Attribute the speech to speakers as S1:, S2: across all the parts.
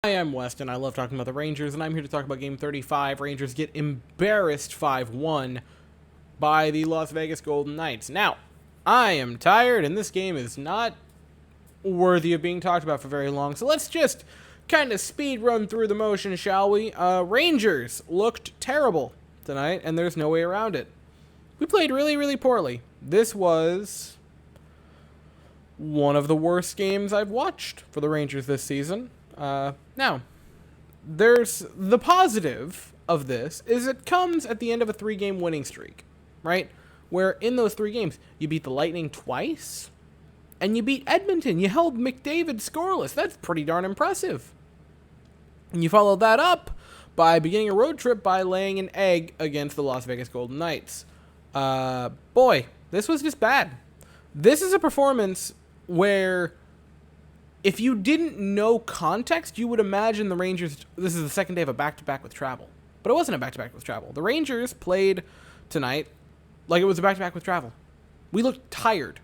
S1: Hi, I'm Weston. I love talking about the Rangers, and I'm here to talk about Game 35. Rangers get embarrassed 5-1 by the Las Vegas GoldenKnights. Now, I am tired, and this game is not worthy of being talked about for very long, so let's just kind of speed run through the motion, shall we? Rangers looked terrible tonight, and there's no way around it. We played really, really poorly. This was one of the worst games I've watched for the Rangers this season. Now, there's the positive of this is it comes at the end of a 3-game winning streak, right? Where in those 3 games, you beat the Lightning twice, and you beat Edmonton. You held McDavid scoreless. That's pretty darn impressive. And you followed that up by beginning a road trip by laying an egg against the Las Vegas GoldenKnights. Boy, this was just bad. This is a performance where if you didn't know context, you would imagine the Rangers, this is the second day of a back-to-back with travel. But it wasn't a back-to-back with travel. The Rangers played tonight like it was a back-to-back with travel. We looked tired,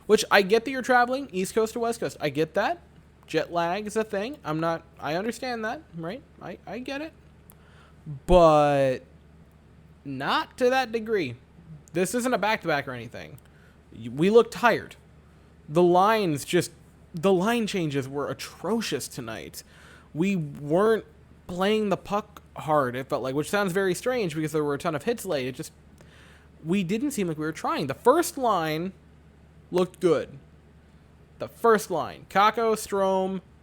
S1: which I get that you're traveling East Coast to West Coast. I get that. Jet lag is a thing. I understand that, right? I get it. But not to that degree. This isn't a back-to-back or anything. We looked tired. The line changes were atrocious tonight. We weren't playing the puck hard, it felt like, which sounds very strange because there were a ton of hits laid. We didn't seem like we were trying. The first line looked good. The first line, Kakko,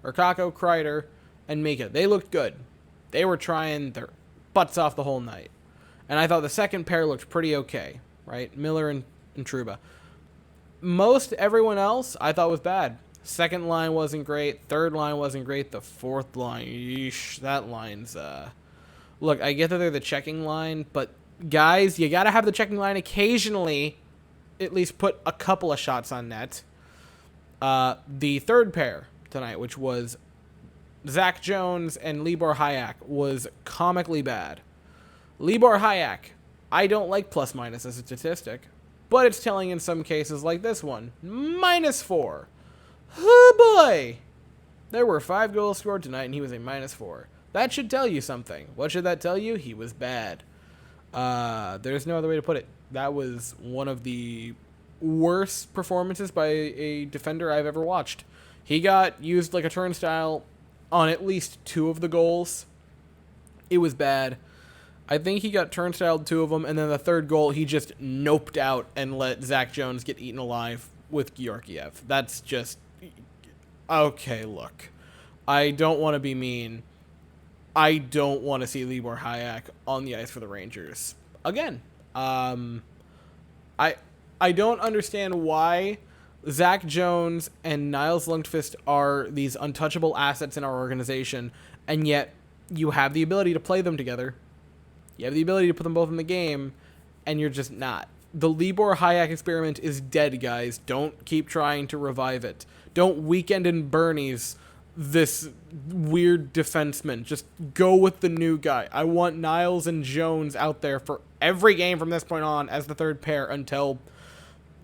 S1: Kreider, and Mika, they looked good. They were trying their butts off the whole night. And I thought the second pair looked pretty okay, right? Miller and Trouba. Most everyone else I thought was bad. Second line wasn't great. Third line wasn't great. The fourth line, yeesh, that line's... Look, I get that they're the checking line, but guys, you gotta have the checking line occasionally at least put a couple of shots on net. The third pair tonight, which was Zach Jones and Libor Hajek, was comically bad. Libor Hajek, I don't like plus-minus as a statistic, but it's telling in some cases like this one. -4. Oh boy! There were 5 goals scored tonight, and he was a -4. That should tell you something. What should that tell you? He was bad. There's no other way to put it. That was one of the worst performances by a defender I've ever watched. He got used like a turnstile on at least 2 of the goals. It was bad. I think he got turnstiled 2 of them, and then the third goal, he just noped out and let Zach Jones get eaten alive with Georgiev. That's just... Okay, look. I don't want to be mean. I don't want to see Libor Hajek on the ice for the Rangers again. I don't understand why Zach Jones and Niles Lundqvist are these untouchable assets in our organization, and yet you have the ability to play them together. You have the ability to put them both in the game, and you're just not. The Libor Hajek experiment is dead, guys. Don't keep trying to revive it. Don't Weekend and Bernie's this weird defenseman. Just go with the new guy. I want Niles and Jones out there for every game from this point on as the third pair until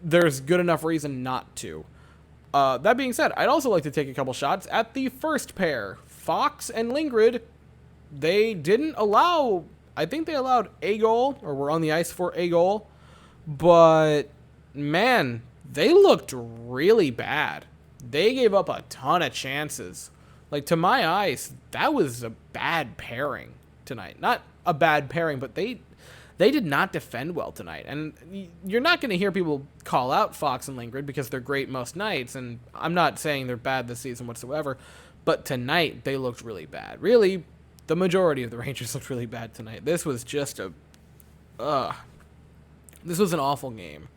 S1: there's good enough reason not to. That being said, I'd also like to take a couple shots at the first pair. Fox and Lindgren, they didn't allow... I think they allowed a goal, or were on the ice for a goal. But, man, they looked really bad. They gave up a ton of chances. Like, to my eyes, that was a bad pairing tonight. Not a bad pairing, but they did not defend well tonight. And you're not going to hear people call out Fox and Lindgren because they're great most nights. And I'm not saying they're bad this season whatsoever. But tonight, they looked really bad. Really, the majority of the Rangers looked really bad tonight. This was just this was an awful game.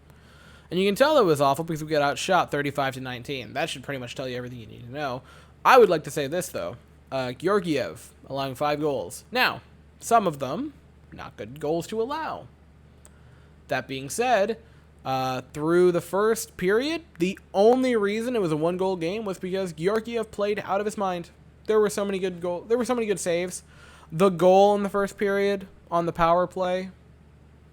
S1: And you can tell it was awful because we got outshot 35-19. That should pretty much tell you everything you need to know. I would like to say this, though. Georgiev allowing 5 goals. Now, some of them, not good goals to allow. That being said, through the first period, the only reason it was a 1-goal game was because Georgiev played out of his mind. There were so many good saves. The goal in the first period on the power play,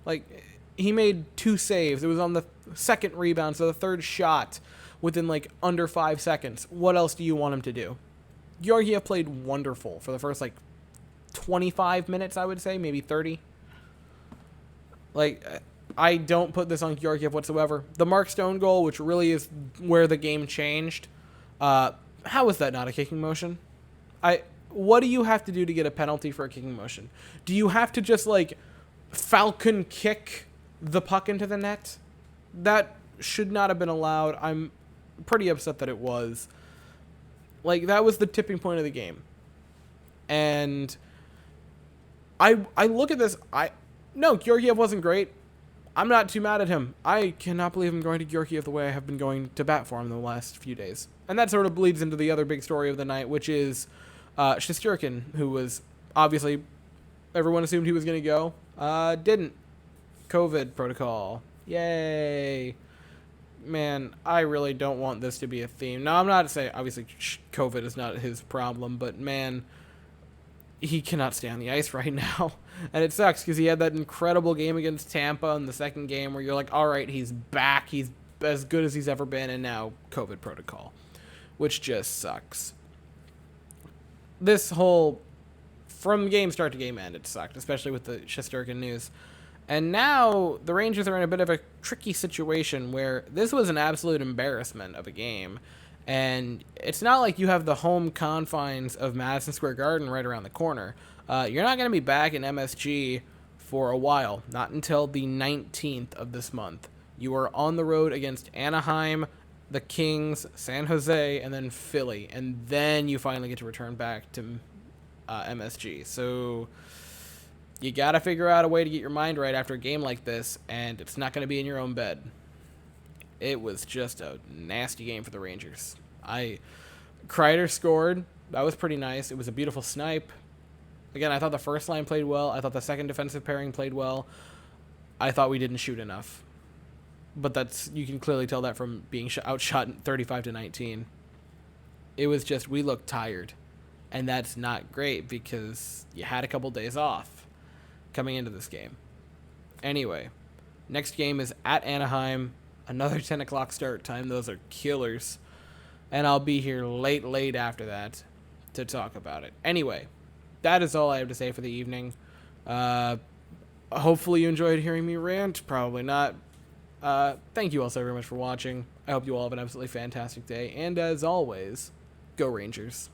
S1: like... He made 2 saves. It was on the second rebound, so the third shot within, like, under 5 seconds. What else do you want him to do? Georgiev played wonderful for the first, like, 25 minutes, I would say, maybe 30. Like, I don't put this on Georgiev whatsoever. The Mark Stone goal, which really is where the game changed, how is that not a kicking motion? What do you have to do to get a penalty for a kicking motion? Do you have to just, like, falcon kick the puck into the net? That should not have been allowed. I'm pretty upset that it was. Like, that was the tipping point of the game. And I look at this, no, Georgiev wasn't great. I'm not too mad at him. I cannot believe I'm going to Georgiev the way I have been going to bat for him the last few days. And that sort of bleeds into the other big story of the night, which is Shesterkin, who was obviously, everyone assumed he was going to go. Didn't. COVID protocol. Yay. Man, I really don't want this to be a theme. Now, I'm not saying, obviously, COVID is not his problem, but man, he cannot stay on the ice right now. And it sucks because he had that incredible game against Tampa in the second game where you're like, all right, he's back. He's as good as he's ever been. And now COVID protocol, which just sucks. This whole, from game start to game end, it sucked, especially with the Shesterkin news. And now the Rangers are in a bit of a tricky situation where this was an absolute embarrassment of a game. And it's not like you have the home confines of Madison Square Garden right around the corner. You're not going to be back in MSG for a while, not until the 19th of this month. You are on the road against Anaheim, the Kings, San Jose, and then Philly. And then you finally get to return back to MSG. So you got to figure out a way to get your mind right after a game like this, and it's not going to be in your own bed. It was just a nasty game for the Rangers. Kreider scored. That was pretty nice. It was a beautiful snipe. Again, I thought the first line played well. I thought the second defensive pairing played well. I thought we didn't shoot enough. But you can clearly tell that from being outshot 35-19. It was just, we looked tired. And that's not great because you had a couple days off coming into this game. Anyway, next game is at Anaheim. Another 10 o'clock start time. Those are killers. And I'll be here late after that to talk about it. Anyway, that is all I have to say for the evening. Hopefully you enjoyed hearing me rant. Probably not. Thank you all so very much for watching. I hope you all have an absolutely fantastic day. And as always, go Rangers.